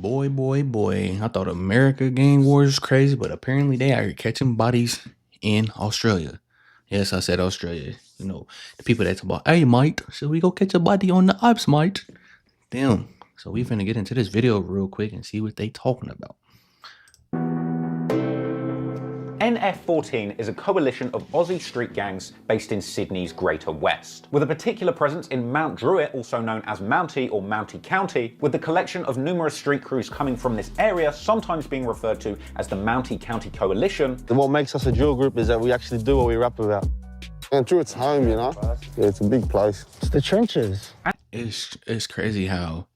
Boy. I thought America gang wars was crazy, but apparently they are catching bodies in Australia. Yes, I said Australia. You know, the people that talk about, hey, mate, should we go catch a body on the Opps, mate? Damn. So we finna get into this video real quick and see what they talking about. NF14 is a coalition of Aussie street gangs based in Sydney's Greater West, with a particular presence in Mount Druitt, also known as Mountie or Mountie County, with the collection of numerous street crews coming from this area sometimes being referred to as the Mountie County Coalition. What makes us a drill group is that we actually do what we rap about. And Druitt's home, you know? Yeah, it's a big place. It's the trenches. It's crazy how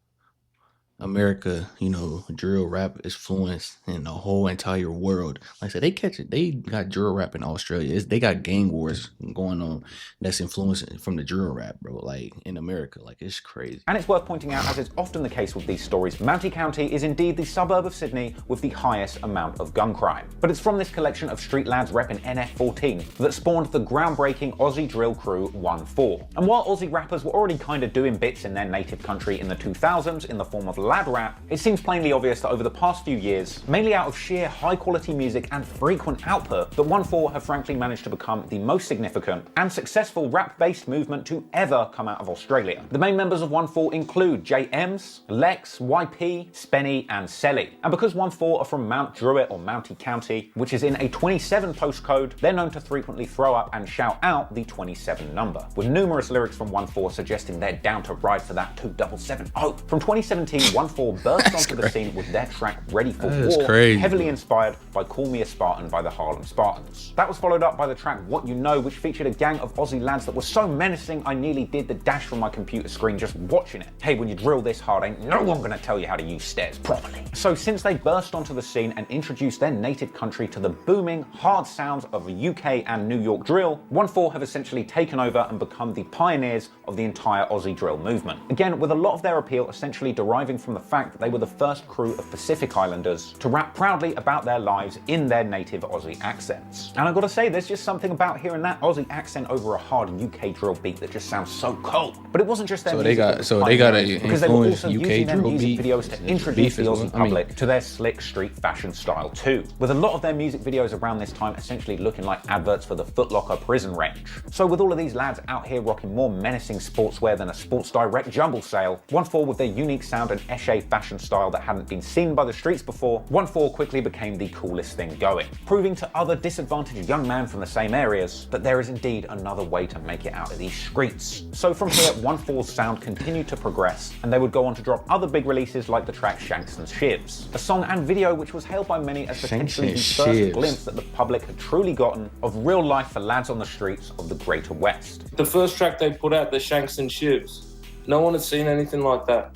America, you know, drill rap is fluent in the whole entire world. Like I said, they got drill rap in Australia. They got gang wars going on that's influenced from the drill rap, bro. Like in America, like it's crazy. And it's worth pointing out, as is often the case with these stories, Mountie County is indeed the suburb of Sydney with the highest amount of gun crime. But it's from this collection of street lads repping NF14 that spawned the groundbreaking Aussie drill crew 1-4. And while Aussie rappers were already kind of doing bits in their native country in the 2000s in the form of lad rap, it seems plainly obvious that over the past few years, mainly out of sheer high quality music and frequent output, that 1-4 have frankly managed to become the most significant and successful rap-based movement to ever come out of Australia. The main members of 1-4 include JMs, Lex, YP, Spenny and Selly. And because 1-4 are from Mount Druitt or Mountie County, which is in a 27 postcode, they're known to frequently throw up and shout out the 27 number, with numerous lyrics from 1-4 suggesting they're down to ride for that 2770. From 2017, 1-4 burst onto the scene with their track Ready for War, heavily inspired by Call Me a Spartan by the Harlem Spartans. That was followed up by the track What You Know, which featured a gang of Aussie lads that were so menacing I nearly did the dash from my computer screen just watching it. Hey, when you drill this hard, ain't no one gonna tell you how to use stairs properly. So since they burst onto the scene and introduced their native country to the booming, hard sounds of UK and New York drill, 1-4 have essentially taken over and become the pioneers of the entire Aussie drill movement. Again, with a lot of their appeal essentially deriving from the fact that they were the first crew of Pacific Islanders to rap proudly about their lives in their native Aussie accents. And I've got to say, there's just something about hearing that Aussie accent over a hard UK drill beat that just sounds so cold. But it wasn't just their music they got a because they were also UK using their drill music beat videos to introduce the Aussie public to their slick street fashion style too, with a lot of their music videos around this time essentially looking like adverts for the Foot Locker prison range. So with all of these lads out here rocking more menacing sportswear than a Sports Direct jumble sale, 1-4 with their unique sound and echet fashion style that hadn't been seen by the streets before, 1-4 quickly became the coolest thing going, proving to other disadvantaged young men from the same areas that there is indeed another way to make it out of these streets. So from here, 1-4's sound continued to progress, and they would go on to drop other big releases like the track Shanks and Shivs, a song and video which was hailed by many as potentially the first glimpse that the public had truly gotten of real life for lads on the streets of the Greater West. The first track they put out, the Shanks and Shivs, no one had seen anything like that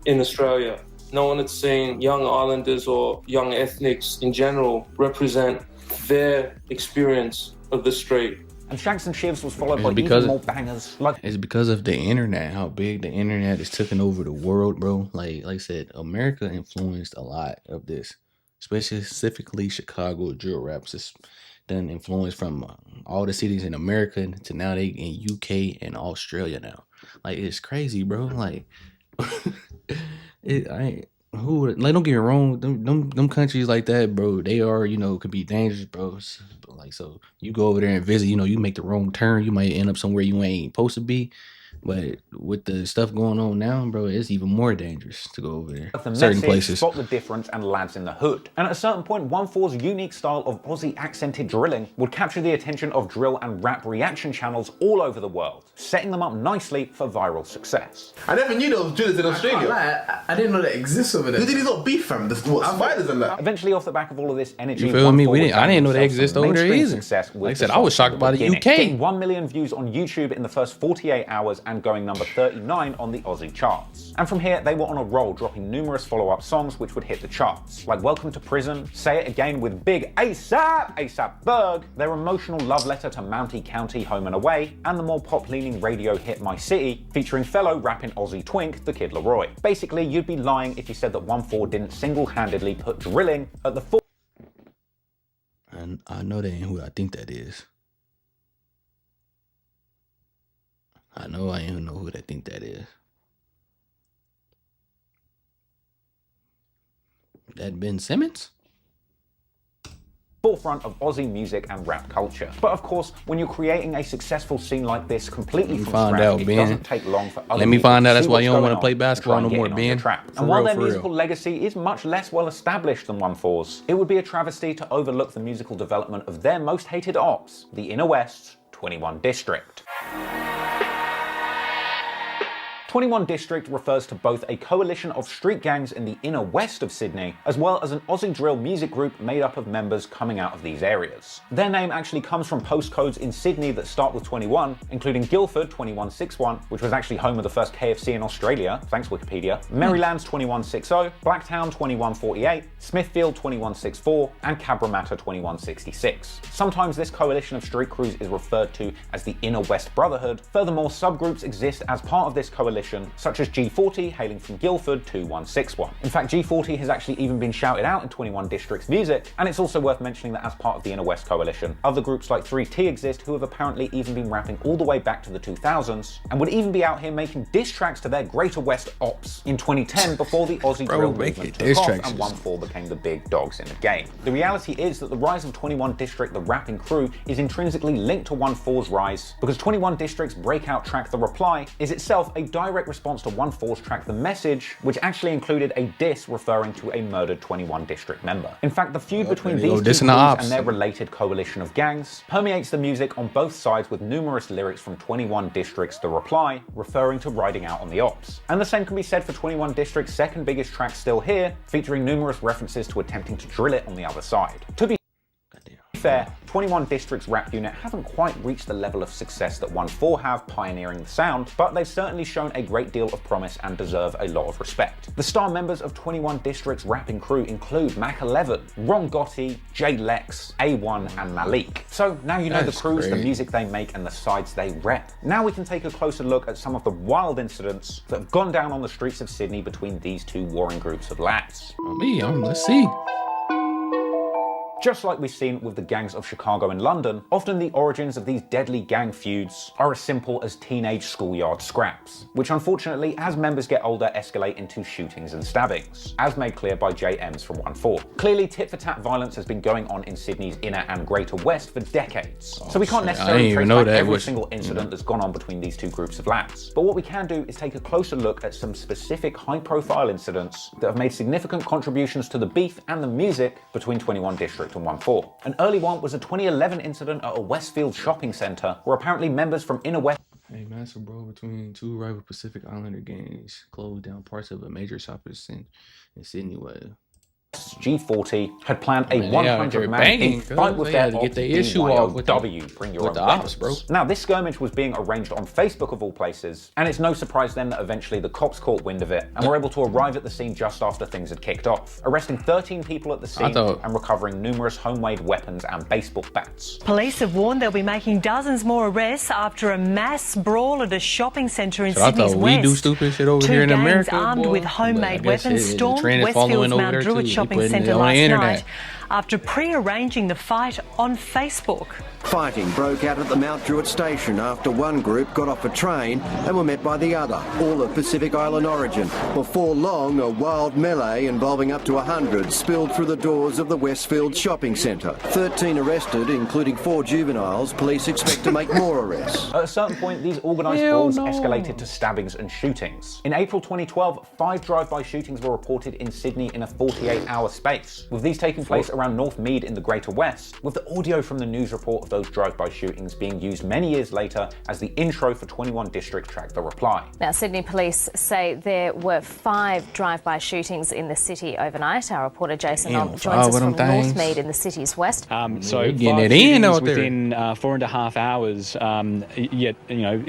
in Australia. No one had seen young islanders or young ethnics in general represent their experience of the street. And Shanks and Shivs was followed by even more bangers. It's because of the internet, how big the internet is taking over the world, bro. Like I said, America influenced a lot of this, specifically Chicago drill raps. It's done influence from all the cities in America to now they in UK and Australia now. Like it's crazy, bro. Like don't get me wrong, them countries like that, bro, they are, you know, could be dangerous, bro. But like, so you go over there and visit, you know, you make the wrong turn, you might end up somewhere you ain't supposed to be. But with the stuff going on now, bro, it's even more dangerous to go over there. Certain places. Spot the difference and lads in the hood. And at a certain point, 1-4's unique style of Aussie accented drilling would capture the attention of drill and rap reaction channels all over the world, setting them up nicely for viral success. I never knew there was drillers in Australia. I didn't know that exists over there. Who did he not beef from? The spiders and that. Eventually, off the back of all of this energy, you feel me? I didn't know they exist over there either. Like I said, I was shocked by the UK. Getting 1 million views on YouTube in the first 48 hours and going number 39 on the Aussie charts. And from here, they were on a roll, dropping numerous follow-up songs which would hit the charts, like Welcome to Prison, Say It Again with Big ASAP Berg, their emotional love letter to Mountie County, Home and Away, and the more pop-leaning radio hit My City, featuring fellow rapping Aussie twink, the Kid Laroi. Basically, you'd be lying if you said that 1-4 didn't single-handedly put drilling at the fore. And I know that ain't who I think that is. I know I ain't know who they think that is. That Ben Simmons? Forefront of Aussie music and rap culture. But of course, when you're creating a successful scene like this completely from scratch, it doesn't take long for other Let me people find to out that's see why what's you don't going want to play on basketball and no try more, and get in on Ben. your track. For And while real, their for musical real. legacy is much less well established than 1-4's, it would be a travesty to overlook the musical development of their most hated ops, the Inner West's 21 District. 21 District refers to both a coalition of street gangs in the inner west of Sydney, as well as an Aussie drill music group made up of members coming out of these areas. Their name actually comes from postcodes in Sydney that start with 21, including Guildford 2161, which was actually home of the first KFC in Australia, thanks Wikipedia, Maryland's 2160, Blacktown 2148, Smithfield 2164, and Cabramatta 2166. Sometimes this coalition of street crews is referred to as the Inner West Brotherhood. Furthermore, subgroups exist as part of this coalition, such as G40 hailing from Guildford 2161. In fact, G40 has actually even been shouted out in 21 District's music, and it's also worth mentioning that as part of the Inner West Coalition, other groups like 3T exist who have apparently even been rapping all the way back to the 2000s, and would even be out here making diss tracks to their Greater West Opps in 2010 before the Aussie drill movement took off and 1-4 became the big dogs in the game. The reality is that the rise of 21 District, the rapping crew, is intrinsically linked to 1-4's rise, because 21 District's breakout track The Reply is itself a direct response to 1-4's track The Message, which actually included a diss referring to a murdered 21 District member. In fact, the feud between these two crews and their related coalition of gangs permeates the music on both sides, with numerous lyrics from 21 District's The Reply referring to riding out on the Opps. And the same can be said for 21 District's second biggest track Still Here, featuring numerous references to attempting to drill it on the other side. To be fair, 21 District's rap unit haven't quite reached the level of success that 1-4 have pioneering the sound, but they've certainly shown a great deal of promise and deserve a lot of respect. The star members of 21 District's rapping crew include Mac 11, Ron Gotti, Jay Lex, A1 and Malik. So now you know the crews, the music they make and the sides they rep. Now we can take a closer look at some of the wild incidents that have gone down on the streets of Sydney between these two warring groups of lads. Let's see. Just like we've seen with the gangs of Chicago and London, often the origins of these deadly gang feuds are as simple as teenage schoolyard scraps, which unfortunately, as members get older, escalate into shootings and stabbings, as made clear by JMs from 1-4. Clearly, tit-for-tat violence has been going on in Sydney's inner and greater west for decades, so we can't necessarily trace back every single incident that's gone on between these two groups of lads. But what we can do is take a closer look at some specific high-profile incidents that have made significant contributions to the beef and the music between 21 District and 1-4. An early one was a 2011 incident at a Westfield shopping centre where apparently members from Inner West massive brawl between two rival Pacific Islander gangs closed down parts of a major shopping center in Sydney. G40 had planned a 100-man fight with their get the issue off with bring your own weapons, bro. Now, this skirmish was being arranged on Facebook of all places, and it's no surprise then that eventually the cops caught wind of it and were able to arrive at the scene just after things had kicked off, arresting 13 people at the scene and recovering numerous homemade weapons and baseball bats. Police have warned they'll be making dozens more arrests after a mass brawl at a shopping centre in Sydney's west. We do stupid shit over here in America, armed with homemade weapons stormed Westfield's Mount Druitt shopping centre last night after pre-arranging the fight on Facebook. Fighting broke out at the Mount Druitt station after one group got off a train and were met by the other, all of Pacific Island origin. Before long, a wild melee involving up to 100 spilled through the doors of the Westfield shopping centre. 13 arrested, including 4 juveniles. Police expect to make more arrests. At a certain point, these organised brawls escalated to stabbings and shootings. In April 2012, 5 drive-by shootings were reported in Sydney in a 48-hour space, with these taking place around North Mead in the Greater West, with the audio from the news report of those drive-by shootings being used many years later as the intro for 21 District track The Reply. Now, Sydney police say there were 5 drive-by shootings in the city overnight. Our reporter Jason joins us from North Mead in the city's west. So 5 shootings within 4.5 hours, yet, you know,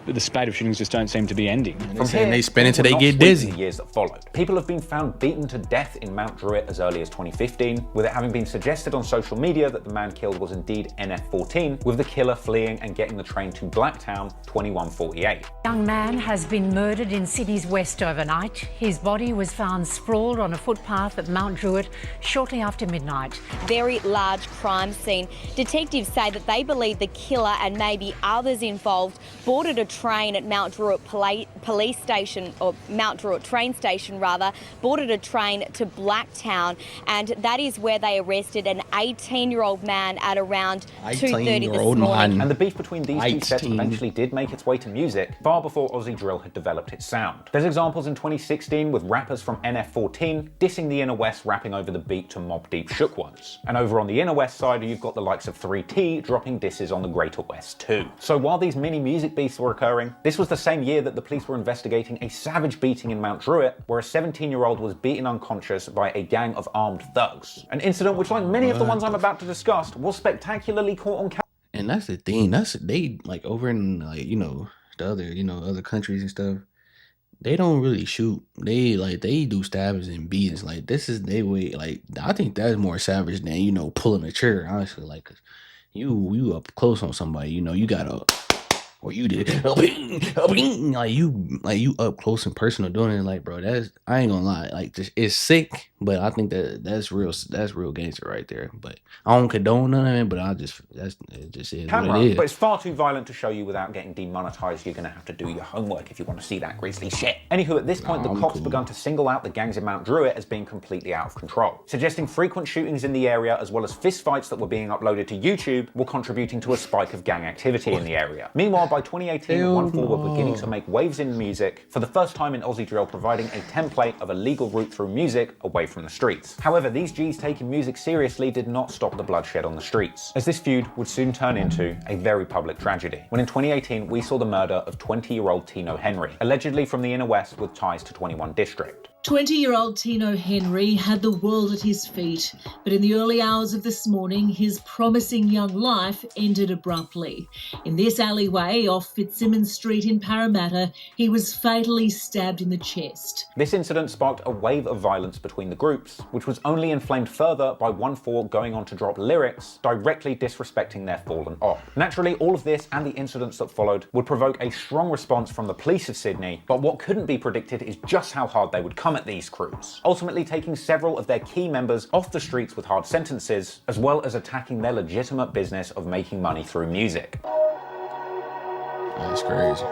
the spate of shootings just don't seem to be ending. From here, they spin until they get dizzy. The years that followed. People have been found beaten to death in Mount Druitt as early as 2015, with it having been suggested on social media that the man killed was indeed NF14, with the killer fleeing and getting the train to Blacktown 2148. A young man has been murdered in Sydney's west overnight. His body was found sprawled on a footpath at Mount Druitt shortly after midnight. Very large crime scene. Detectives say that they believe the killer and maybe others involved boarded a train at Mount Druitt Police Station, or Mount Druitt train station rather, boarded a train to Blacktown, and that is where they arrested an 18-year-old man at around 2:30 this morning. And the beef between these two sets eventually did make its way to music far before Aussie drill had developed its sound. There's examples in 2016 with rappers from NF14 dissing the Inner West, rapping over the beat to Mobb Deep Shook Ones. And over on the Inner West side, you've got the likes of 3T dropping disses on the Greater West too. So while these mini music beefs were occurring, this was the same year that the police were investigating a savage beating in Mount Druitt, where a 17-year-old was beaten unconscious by a gang of armed thugs. An incident which, like many of the ones I'm about to discuss, was spectacularly caught on camera. And that's the thing. They like over in the other other countries and stuff. They don't really shoot. They do stabbings and beatings. Like this is their way. Like I think that's more savage than pulling a trigger. Honestly, like 'cause you up close on somebody. You gotta. Or you did like you up close and personal doing it. Like, bro, I ain't gonna lie, like it's sick, but I think that's real gangster right there. But I don't condone none of it, but it just is what it is. But it's far too violent to show you without getting demonetized. You're gonna have to do your homework if you want to see that grisly shit. Anywho, at this point, the cops begun to single out the gangs in Mount Druitt as being completely out of control, suggesting frequent shootings in the area as well as fistfights that were being uploaded to YouTube were contributing to a spike of gang activity in the area. Meanwhile, by 2018, 1-4 were beginning to make waves in music, for the first time in Aussie drill providing a template of a legal route through music away from the streets. However, these G's taking music seriously did not stop the bloodshed on the streets, as this feud would soon turn into a very public tragedy, when in 2018 we saw the murder of 20-year-old Tino Henry, allegedly from the Inner West with ties to 21 District. 20-year-old Tino Henry had the world at his feet, but in the early hours of this morning, his promising young life ended abruptly. In this alleyway off Fitzsimmons Street in Parramatta, he was fatally stabbed in the chest. This incident sparked a wave of violence between the groups, which was only inflamed further by 1-4 going on to drop lyrics directly disrespecting their fallen op. Naturally, all of this and the incidents that followed would provoke a strong response from the police of Sydney, but what couldn't be predicted is just how hard they would come at these crews, ultimately taking several of their key members off the streets with hard sentences, as well as attacking their legitimate business of making money through music. That's crazy.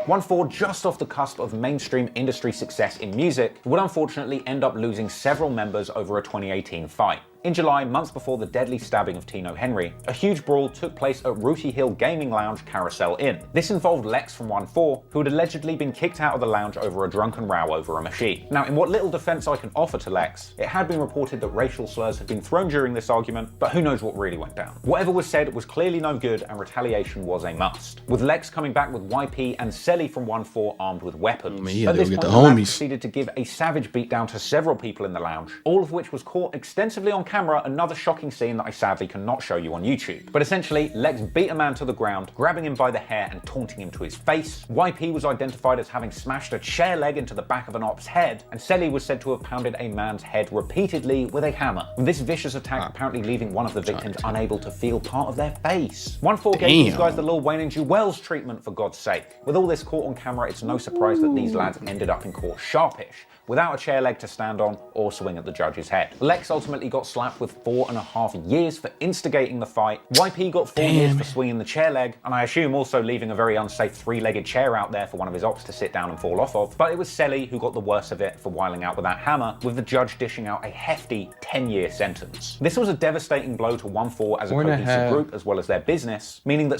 1-4, just off the cusp of mainstream industry success in music, would unfortunately end up losing several members over a 2018 fight. In July, months before the deadly stabbing of Tino Henry, a huge brawl took place at Rooty Hill Gaming Lounge Carousel Inn. This involved Lex from 1-4, who had allegedly been kicked out of the lounge over a drunken row over a machine. Now, in what little defense I can offer to Lex, it had been reported that racial slurs had been thrown during this argument, but who knows what really went down. Whatever was said was clearly no good, and retaliation was a must, with Lex coming back with YP and Selly from 1-4 armed with weapons. At this point, the lad proceeded to give a savage beatdown to several people in the lounge, all of which was caught extensively on camera, another shocking scene that I sadly cannot show you on YouTube. But essentially, Lex beat a man to the ground, grabbing him by the hair and taunting him to his face. YP was identified as having smashed a chair leg into the back of an Opps head, and Selly was said to have pounded a man's head repeatedly with a hammer. This vicious attack apparently leaving one of the victims unable to feel part of their face. 1-4 gave these guys the Lil Wayne and Jewels treatment, for God's sake. With all this caught on camera, it's no surprise that these lads ended up in court sharpish, without a chair leg to stand on or swing at the judge's head. Lex ultimately got slapped with 4.5 years for instigating the fight. YP got 4 years for swinging the chair leg, and I assume also leaving a very unsafe 3-legged chair out there for one of his ops to sit down and fall off of. But it was Selly who got the worst of it for whiling out with that hammer, with the judge dishing out a hefty 10-year sentence. This was a devastating blow to 1-4 as a cohesive group as well as their business, meaning that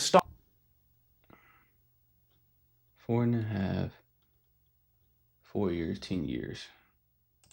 4.5, 4 years, 10 years.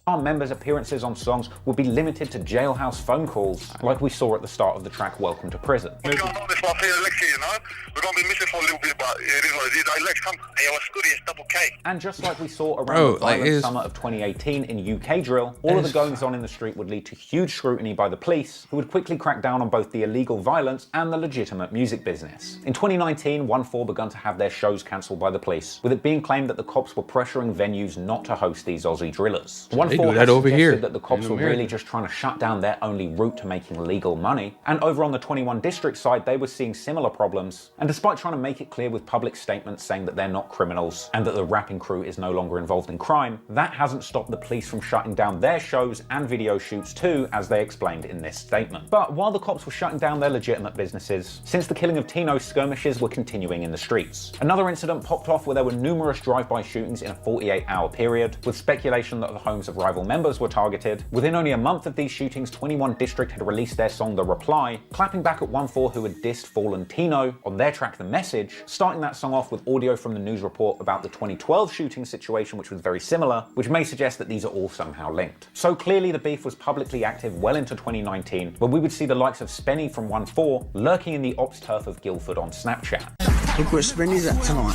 Our members' appearances on songs would be limited to jailhouse phone calls, like we saw at the start of the track Welcome to Prison. What's going on? This is Alexi, you know? We're going to be missing for a little bit, but it is what it is. Hey, Lex, come. Hey, what's good? It's double K. And just like we saw around the violent summer of 2018 in UK drill, all of the goings-on in the street would lead to huge scrutiny by the police, who would quickly crack down on both the illegal violence and the legitimate music business. In 2019, 1-4 begun to have their shows cancelled by the police, with it being claimed that the cops were pressuring venues not to host these Aussie drillers. 1-4 do that over here. That the cops were really just trying to shut down their only route to making legal money. And over on the 21 District side, they were seeing similar problems. And despite trying to make it clear with public statements saying that they're not criminals and that the rapping crew is no longer involved in crime, that hasn't stopped the police from shutting down their shows and video shoots too, as they explained in this statement. But while the cops were shutting down their legitimate businesses, since the killing of Tino, skirmishes were continuing in the streets. Another incident popped off where there were numerous drive-by shootings in a 48-hour period, with speculation that the homes of rival members were targeted. Within only a month of these shootings, 21 District had released their song The Reply, clapping back at 1-4 who had dissed Fallen Tino on their track The Message, starting that song off with audio from the news report about the 2012 shooting situation, which was very similar, which may suggest that these are all somehow linked. So clearly the beef was publicly active well into 2019, when we would see the likes of Spenny from 1-4 lurking in the Opps turf of Guildford on Snapchat. Look where Spenny's at tonight.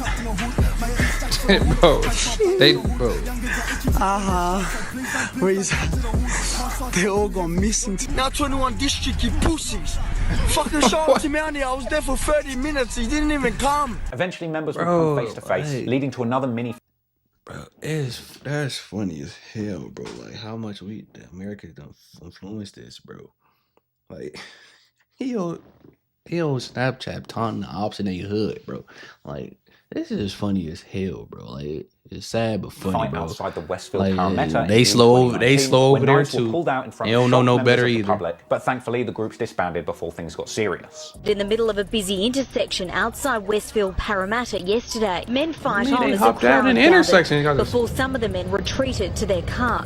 Bro. They all gone missing. Now 21 District, you pussies. Fucking shot him out here. I was there for 30 minutes. He didn't even come. Eventually members would come face to face, leading to another mini. Bro, that's funny as hell, bro. Like how much America done influenced this, bro. Like he on Snapchat taunting the Opps in their hood, bro. Like this is funny as hell, bro. Like it's sad but funny, bro. Outside the Westfield like, Parameta, they slow over there too. They don't know no better either. Public, but thankfully the groups disbanded before things got serious. In the middle of a busy intersection outside Westfield Parameta yesterday, men fight on as a crowd gathered before some of the men retreated to their car.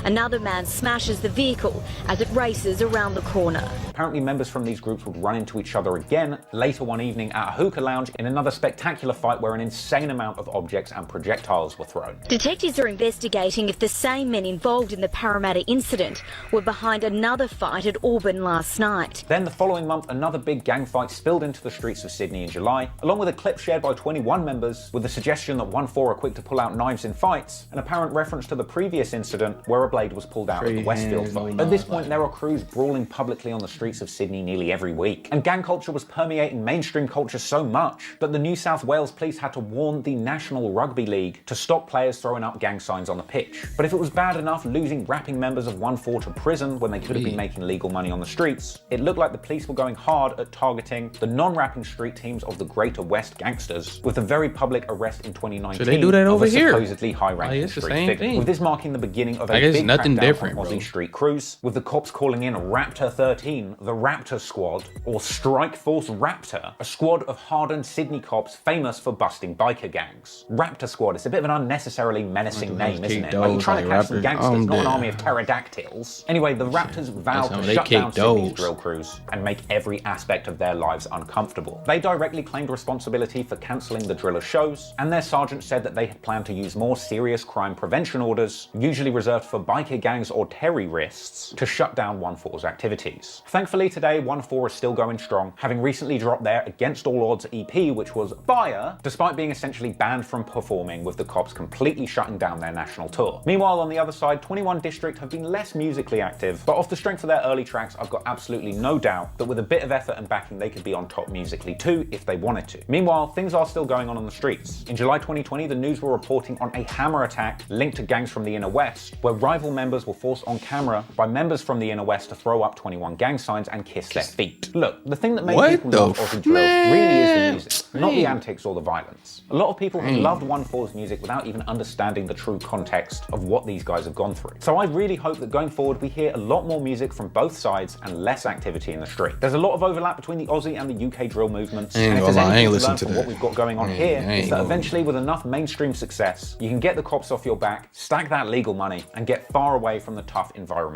Another man smashes the vehicle as it races around the corner. Apparently members from these groups would run into each other again later one evening at a hookah lounge in another spectacular fight where an insane amount of objects and projectiles were thrown. Detectives are investigating if the same men involved in the Parramatta incident were behind another fight at Auburn last night. Then the following month, another big gang fight spilled into the streets of Sydney in July, along with a clip shared by 21 members with the suggestion that 1-4 are quick to pull out knives in fights, an apparent reference to the previous incident where a blade was pulled out at the Westfield fight. At this point, there are crews brawling publicly on the streets of Sydney nearly every week, and gang culture was permeating mainstream culture so much that the New South Wales police had to warn the National Rugby League to stop players throwing up gang signs on the pitch. But if it was bad enough losing rapping members of 1-4 to prison when they could have been making legal money on the streets, it looked like the police were going hard at targeting the non-rapping street teams of the Greater West gangsters, with a very public arrest in 2019 so they do that over of a here. supposedly high-ranking street figure. Thing. With this marking the beginning of a big crackdown different, on Aussie street crews, with the cops calling in Raptor 13, the Raptor Squad, or Strike Force Raptor, a squad of hardened Sydney cops famous for busting biker gangs. Raptor Squad is a bit of an unnecessarily menacing name, isn't it? Like you're trying to catch some gangsters, not an army of pterodactyls. Anyway, the Raptors vowed to shut down Sydney's drill crews and make every aspect of their lives uncomfortable. They directly claimed responsibility for cancelling the driller shows, and their sergeant said that they had planned to use more serious crime prevention orders, usually reserved for biker gangs or terrorists, to shut down 1-4's activities. Thankfully today, 1-4 is still going strong, having recently dropped their Against All Odds EP, which was fire, despite being essentially banned from performing, with the cops completely shutting down their national tour. Meanwhile, on the other side, 21 District have been less musically active, but off the strength of their early tracks, I've got absolutely no doubt that with a bit of effort and backing, they could be on top musically too, if they wanted to. Meanwhile, things are still going on the streets. In July 2020, the news were reporting on a hammer attack linked to gangs from the Inner West, where rival members were forced on camera by members from the Inner West to throw up 21 gang signs and kiss their feet. Look, the thing that made people love Aussie drill really is the music, not the antics or the violence. A lot of people have loved 1-4's music without even understanding the true context of what these guys have gone through. So I really hope that going forward we hear a lot more music from both sides and less activity in the street. There's a lot of overlap between the Aussie and the UK drill movements, and if there's anything to learn from what we've got going on here, is that eventually with enough mainstream success, you can get the cops off your back, stack that legal money, and get far away from the tough environment.